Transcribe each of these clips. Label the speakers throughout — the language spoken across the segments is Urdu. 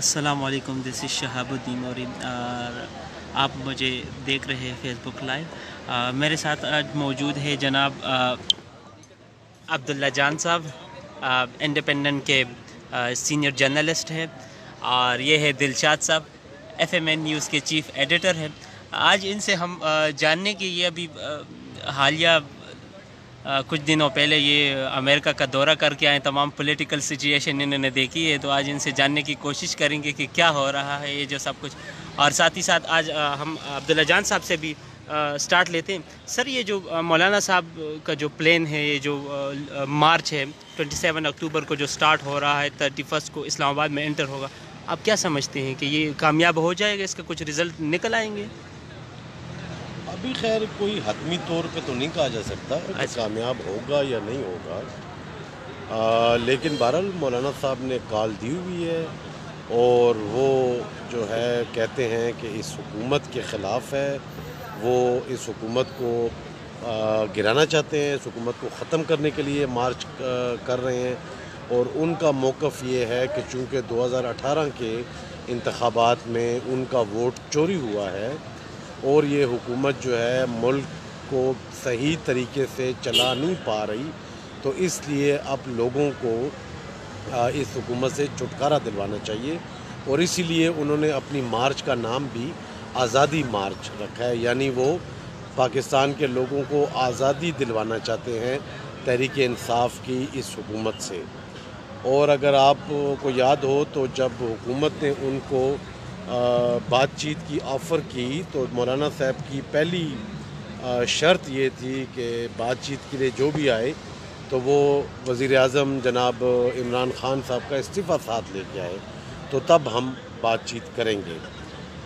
Speaker 1: السلام علیکم، دس از شہاب الدین اور آپ مجھے دیکھ رہے ہیں فیس بک لائیو۔ میرے ساتھ آج موجود ہے جناب عبداللہ جان صاحب، انڈیپینڈنٹ کے سینئر جرنلسٹ ہیں، اور یہ ہے دلشاد صاحب، FMN نیوز کے چیف ایڈیٹر ہیں۔ آج ان سے ہم جاننے کی یہ ابھی حالیہ کچھ دنوں پہلے یہ امریکہ کا دورہ کر کے آئے، تمام پولیٹیکل سچویشن انہوں نے دیکھی ہے، تو آج ان سے جاننے کی کوشش کریں گے کہ کیا ہو رہا ہے یہ جو سب کچھ، اور ساتھ ہی ساتھ آج ہم عبداللہ جان صاحب سے بھی سٹارٹ لیتے ہیں۔ سر، یہ جو مولانا صاحب کا جو پلان ہے، یہ جو مارچ ہے 27 اکتوبر کو جو سٹارٹ ہو رہا ہے، 31 کو اسلام آباد میں انٹر ہوگا، آپ کیا سمجھتے ہیں کہ یہ کامیاب ہو جائے گا؟ اس کا کچھ رزلٹ نکل آئیں گے؟
Speaker 2: ابھی خیر کوئی حتمی طور پہ تو نہیں کہا جا سکتا کہ کامیاب ہوگا یا نہیں ہوگا، لیکن بہرحال مولانا صاحب نے کال دی ہوئی ہے، اور وہ جو ہے کہتے ہیں کہ اس حکومت کے خلاف ہے، وہ اس حکومت کو گرانا چاہتے ہیں، اس حکومت کو ختم کرنے کے لیے مارچ کر رہے ہیں، اور ان کا موقف یہ ہے کہ چونکہ 2018 کے انتخابات میں ان کا ووٹ چوری ہوا ہے، اور یہ حکومت جو ہے ملک کو صحیح طریقے سے چلا نہیں پا رہی، تو اس لیے اب لوگوں کو اس حکومت سے چھٹکارا دلوانا چاہیے، اور اسی لیے انہوں نے اپنی مارچ کا نام بھی آزادی مارچ رکھا ہے، یعنی وہ پاکستان کے لوگوں کو آزادی دلوانا چاہتے ہیں تحریک انصاف کی اس حکومت سے۔ اور اگر آپ کو یاد ہو تو جب حکومت نے ان کو بات چیت کی آفر کی، تو مولانا صاحب کی پہلی شرط یہ تھی کہ بات چیت کے لیے جو بھی آئے تو وہ وزیر اعظم جناب عمران خان صاحب کا استعفیٰ ساتھ لے کے آئے، تو تب ہم بات چیت کریں گے۔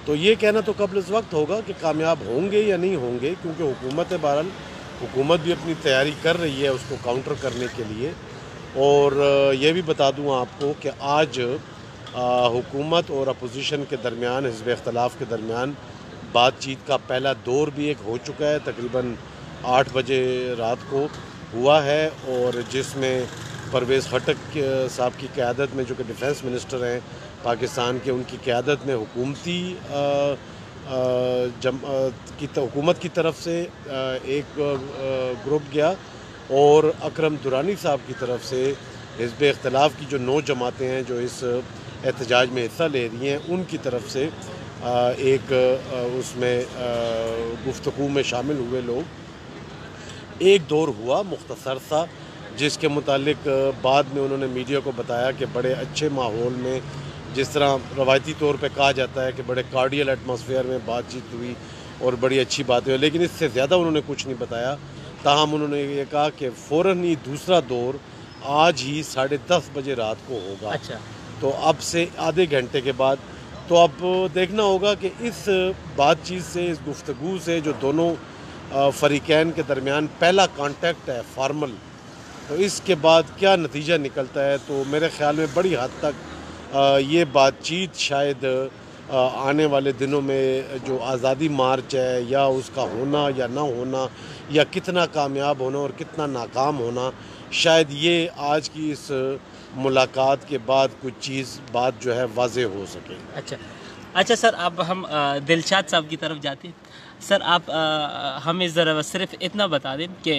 Speaker 2: تو یہ کہنا تو قبل از وقت ہوگا کہ کامیاب ہوں گے یا نہیں ہوں گے، کیونکہ حکومت بہرحال حکومت بھی اپنی تیاری کر رہی ہے اس کو کاؤنٹر کرنے کے لیے۔ اور یہ بھی بتا دوں آپ کو کہ آج حکومت اور اپوزیشن کے درمیان، حزب اختلاف کے درمیان بات چیت کا پہلا دور بھی ایک ہو چکا ہے، تقریباً 8 بجے رات کو ہوا ہے، اور جس میں پرویز خٹک صاحب کی قیادت میں، جو کہ ڈیفنس منسٹر ہیں پاکستان کے، ان کی قیادت میں حکومتی حکومت کی طرف سے ایک گروپ گیا، اور اکرم درانی صاحب کی طرف سے حزب اختلاف کی جو 9 جماعتیں ہیں جو اس احتجاج میں حصہ لے رہی ہیں، ان کی طرف سے ایک اس میں گفتگو میں شامل ہوئے لوگ۔ ایک دور ہوا مختصر سا، جس کے متعلق بعد میں انہوں نے میڈیا کو بتایا کہ بڑے اچھے ماحول میں، جس طرح روایتی طور پہ کہا جاتا ہے کہ بڑے کارڈیل ایٹماسفیئر میں بات چیت ہوئی اور بڑی اچھی باتیں ہوئی، لیکن اس سے زیادہ انہوں نے کچھ نہیں بتایا۔ تاہم انہوں نے یہ کہا کہ فوراً ہی دوسرا دور آج ہی 10:30 بجے رات کو ہوگا۔ تو اب سے آدھے گھنٹے کے بعد، تو اب دیکھنا ہوگا کہ اس بات چیت سے، اس گفتگو سے، جو دونوں فریقین کے درمیان پہلا کانٹیکٹ ہے فارمل، تو اس کے بعد کیا نتیجہ نکلتا ہے۔ تو میرے خیال میں بڑی حد تک یہ بات چیت شاید آنے والے دنوں میں جو آزادی مارچ ہے، یا اس کا ہونا یا نہ ہونا، یا کتنا کامیاب ہونا اور کتنا ناکام ہونا، شاید یہ آج کی اس ملاقات کے بعد کچھ بات جو ہے واضح ہو سکے۔
Speaker 1: اچھا سر، اب ہم دلشاد صاحب کی طرف جاتے ہیں۔ سر، آپ ہمیں ذرا صرف اتنا بتا دیں کہ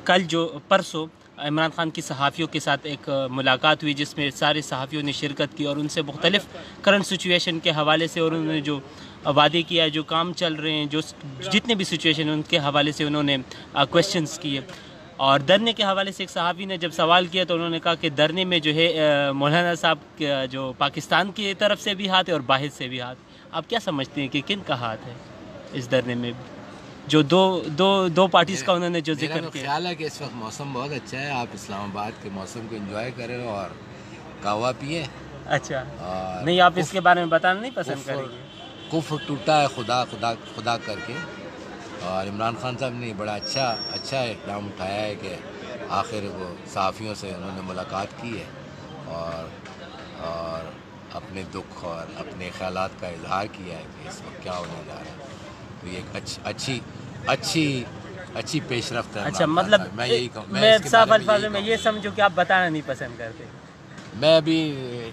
Speaker 1: کل جو پرسوں عمران خان کی صحافیوں کے ساتھ ایک ملاقات ہوئی، جس میں سارے صحافیوں نے شرکت کی، اور ان سے مختلف کرنٹ سچویشن کے حوالے سے، اور انہوں نے جو وعدے کیا، جو کام چل رہے ہیں، جو جتنے بھی سچویشن ان کے حوالے سے انہوں نے کویشچنز کیے۔ اور دھرنے کے حوالے سے ایک صحافی نے جب سوال کیا تو انہوں نے کہا کہ دھرنے میں جو ہے مولانا صاحب جو پاکستان کی طرف سے بھی ہاتھ ہے اور باہر سے بھی ہاتھ۔ آپ کیا سمجھتے ہیں کہ کن کا ہاتھ ہے اس دھرنے میں، جو دو پارٹیز کا انہوں نے جو ذکر کیا؟
Speaker 3: میرا خیال ہے کہ اس وقت موسم بہت اچھا ہے، آپ اسلام آباد کے موسم کو انجوائے کریں اور قہوہ پئیں۔
Speaker 1: اچھا، نہیں آپ اس کے بارے میں بتانا نہیں پسند کریں گے؟
Speaker 3: کفر ٹوٹا ہے خدا کر کے، اور عمران خان صاحب نے بڑا اچھا اقدام اٹھایا ہے کہ آخر وہ صحافیوں سے انہوں نے ملاقات کی ہے، اور اپنے دکھ اور اپنے خیالات کا اظہار کیا ہے کہ اس وقت کیا ہونے جا رہا ہے۔ تو یہ ایک اچھی پیش رفت ہے۔
Speaker 1: اچھا، مطلب میں صاف الفاظ میں یہ سمجھوں کہ آپ بتانا نہیں پسند کرتے؟
Speaker 3: میں ابھی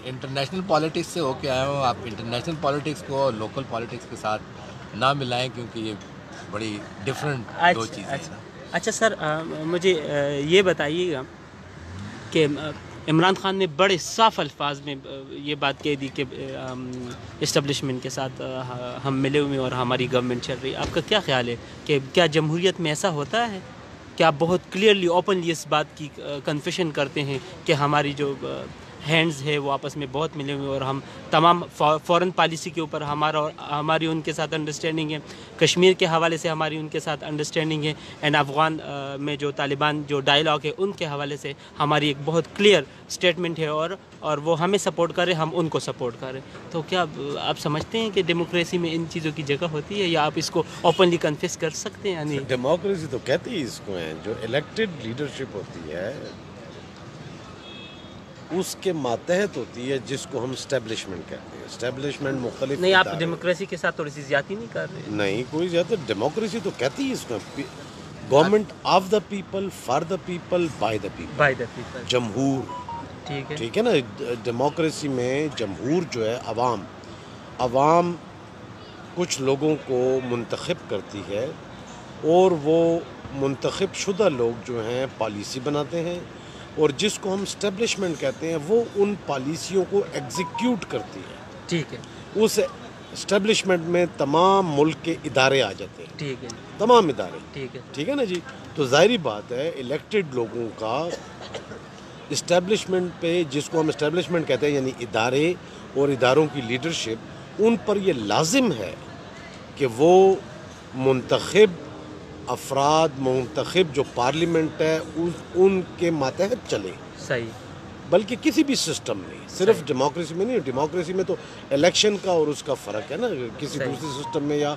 Speaker 3: انٹرنیشنل پالیٹکس سے ہو کے آیا ہوں. آپ انٹرنیشنل پالیٹکس کو لوکل پالیٹکس کے ساتھ نہ ملائیں کیونکہ یہ بڑی ڈفرینٹ دو چیزیں ہیں.
Speaker 1: اچھا سر، مجھے یہ بتائیے گا کہ عمران خان نے بڑے صاف الفاظ میں یہ بات کہہ دی کہ اسٹیبلشمنٹ کے ساتھ ہم ملے ہوئے ہیں اور ہماری گورنمنٹ چل رہی ہے. آپ کا کیا خیال ہے کہ کیا جمہوریت میں ایسا ہوتا ہے کہ آپ بہت کلیئرلی اوپنلی اس بات کی کنفیشن کرتے ہیں کہ ہماری جو ہینڈز ہے وہ آپس میں بہت ملے ہوئے اور ہم تمام فورن پالیسی کے اوپر ہماری ان کے ساتھ انڈرسٹینڈنگ ہے، کشمیر کے حوالے سے ہماری ان کے ساتھ انڈرسٹینڈنگ ہے، اینڈ افغان میں جو طالبان جو ڈائلاگ ہے ان کے حوالے سے ہماری ایک بہت کلیئر اسٹیٹمنٹ ہے اور وہ ہمیں سپورٹ کریں، ہم ان کو سپورٹ کریں. تو کیا آپ سمجھتے ہیں کہ ڈیموکریسی میں ان چیزوں کی جگہ ہوتی ہے یا آپ اس کو اوپنلی کنفیس کر سکتے ہیں؟ یعنی
Speaker 2: ڈیموکریسی تو کہتی ہے اس کو ہیں، جو الیکٹڈ لیڈرشپ ہوتی ہے اس کے ماتحت ہوتی ہے، جس کو ہم اسٹیبلشمنٹ کہتے ہیں. اسٹیبلشمنٹ مختلف
Speaker 1: نہیں، آپ ڈیموکریسی کے ساتھ تھوڑی سی زیادتی نہیں کر رہے؟
Speaker 2: نہیں کوئی زیادہ. ڈیموکریسی تو کہتی ہے اس کو government of the people, for the people, by the people.
Speaker 1: By the people.
Speaker 2: جمہور، ٹھیک ہے نا. ڈیموکریسی میں جمہور جو ہے عوام کچھ لوگوں کو منتخب کرتی ہے اور وہ منتخب شدہ لوگ جو ہیں پالیسی بناتے ہیں اور جس کو ہم اسٹیبلشمنٹ کہتے ہیں وہ ان پالیسیوں کو ایگزیکیوٹ کرتی ہے.
Speaker 1: ٹھیک ہے.
Speaker 2: اس اسٹیبلشمنٹ میں تمام ملک کے ادارے آ جاتے ہیں.
Speaker 1: ٹھیک ہے.
Speaker 2: تمام ادارے.
Speaker 1: ٹھیک
Speaker 2: ہے نا جی. تو ظاہری بات ہے الیکٹڈ لوگوں کا اسٹیبلشمنٹ پہ، جس کو ہم اسٹیبلشمنٹ کہتے ہیں یعنی ادارے اور اداروں کی لیڈرشپ، ان پر یہ لازم ہے کہ وہ منتخب افراد، منتخب جو پارلیمنٹ ہے ان کے ماتحت چلے.
Speaker 1: صحیح.
Speaker 2: بلکہ کسی بھی سسٹم میں، صرف ڈیموکریسی میں نہیں. ڈیموکریسی میں تو الیکشن کا اور اس کا فرق ہے نا کسی دوسری سسٹم میں یا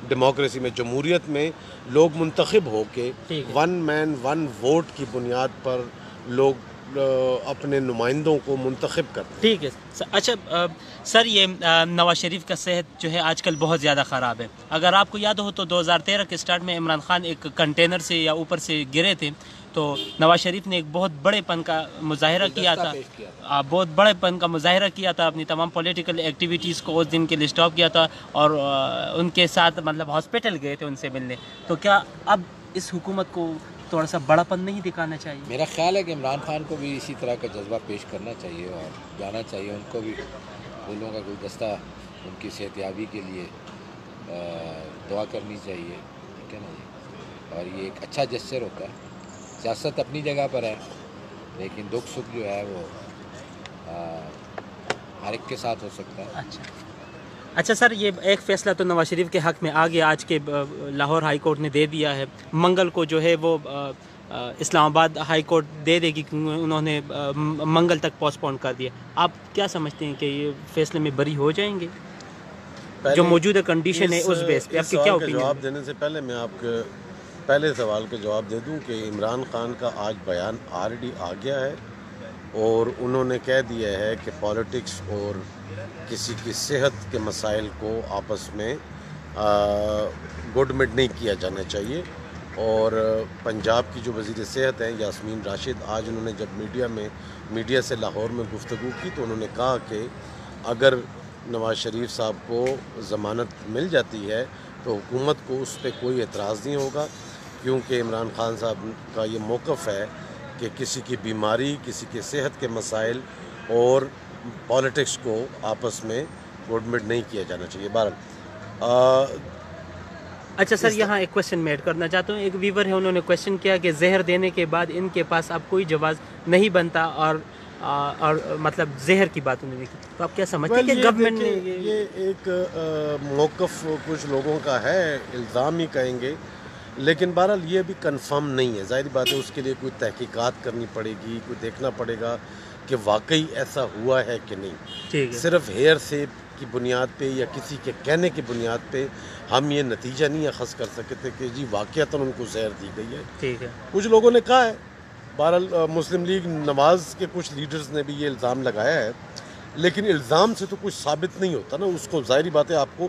Speaker 2: ڈیموکریسی میں. جمہوریت میں لوگ منتخب ہو کے ون مین ون ووٹ کی بنیاد پر لوگ اپنے نمائندوں کو منتخب کرتے ہیں.
Speaker 1: ٹھیک ہے. اچھا سر، یہ نواز شریف کا صحت جو ہے آج کل بہت زیادہ خراب ہے. اگر آپ کو یاد ہو تو 2013 کے سٹارٹ میں عمران خان ایک کنٹینر سے یا اوپر سے گرے تھے تو نواز شریف نے ایک بہت بڑے پن کا مظاہرہ کیا تھا. بہت بڑے پن کا مظاہرہ کیا تھا، اپنی تمام پولیٹیکل ایکٹیویٹیز کو اس دن کے لیے اسٹاپ کیا تھا اور ان کے ساتھ مطلب ہاسپٹل گئے تھے ان سے ملنے. تو کیا اب اس حکومت کو تھوڑا سا بڑا پن نہیں دکھانا چاہیے؟
Speaker 3: میرا خیال ہے کہ عمران خان کو بھی اسی طرح کا جذبہ پیش کرنا چاہیے اور جانا چاہیے. ان کو بھی پھولوں کا گلدستہ ان کی صحتیابی کے لیے دعا کرنی چاہیے. ٹھیک ہے نا جی. اور یہ ایک اچھا جسچر ہوتا ہے. سیاست اپنی جگہ پر ہے لیکن دکھ سکھ جو ہے وہ ہر ایک کے ساتھ ہو سکتا ہے.
Speaker 1: اچھا سر، یہ ایک فیصلہ تو نواز شریف کے حق میں آ گیا، آج کے لاہور ہائی کورٹ نے دے دیا ہے. منگل کو جو ہے وہ اسلام آباد ہائی کورٹ دے دے گی کیونکہ انہوں نے منگل تک پوسٹ پون کر دیا. آپ کیا سمجھتے ہیں کہ یہ فیصلے میں بری ہو جائیں گے؟ جو موجودہ کنڈیشن ہے اس بیس پہ آپ کی کیا اوپینین؟
Speaker 2: جواب دینے سے پہلے میں آپ کے پہلے سوال کے جواب دے دوں کہ عمران خان کا آج بیان آلریڈی آ گیا ہے اور انہوں نے کہہ دیا ہے کہ پالیٹکس اور کسی کی صحت کے مسائل کو آپس میں گڈ مڈ نہیں کیا جانا چاہیے. اور پنجاب کی جو وزیر صحت ہیں یاسمین راشد، آج انہوں نے جب میڈیا سے لاہور میں گفتگو کی تو انہوں نے کہا کہ اگر نواز شریف صاحب کو ضمانت مل جاتی ہے تو حکومت کو اس پہ کوئی اعتراض نہیں ہوگا، کیونکہ عمران خان صاحب کا یہ موقف ہے کہ کسی کی بیماری، کسی کے صحت کے مسائل اور پالیٹکس کو آپس میں گڈ مڈ نہیں کیا جانا چاہیے. بہرحال
Speaker 1: اچھا سر، یہاں ایک کویشچن میں ایڈ کرنا چاہتا ہوں. ایک ویور ہے، انہوں نے کویشچن کیا کہ زہر دینے کے بعد ان کے پاس اب کوئی جواز نہیں بنتا اور مطلب زہر کی بات انہوں نے کی. تو آپ کیا سمجھتے ہیں کہ گورنمنٹ نے
Speaker 2: یہ ایک موقف کچھ لوگوں کا ہے، الزام ہی کہیں گے، لیکن بہرحال یہ بھی کنفرم نہیں ہے. ظاہری بات ہے اس کے لیے کوئی تحقیقات کرنی پڑے گی، کوئی دیکھنا پڑے گا کہ واقعی ایسا ہوا ہے کہ نہیں. صرف ہیئر سے کی بنیاد پہ یا کسی کے کہنے کی بنیاد پہ ہم یہ نتیجہ نہیں اخذ کر سکتے کہ جی واقعتاً ان کو زہر دی گئی ہے.
Speaker 1: ٹھیک ہے.
Speaker 2: کچھ لوگوں نے کہا ہے، بہرحال مسلم لیگ نواز کے کچھ لیڈرز نے بھی یہ الزام لگایا ہے، لیکن الزام سے تو کچھ ثابت نہیں ہوتا نا. اس کو ظاہری بات ہے آپ کو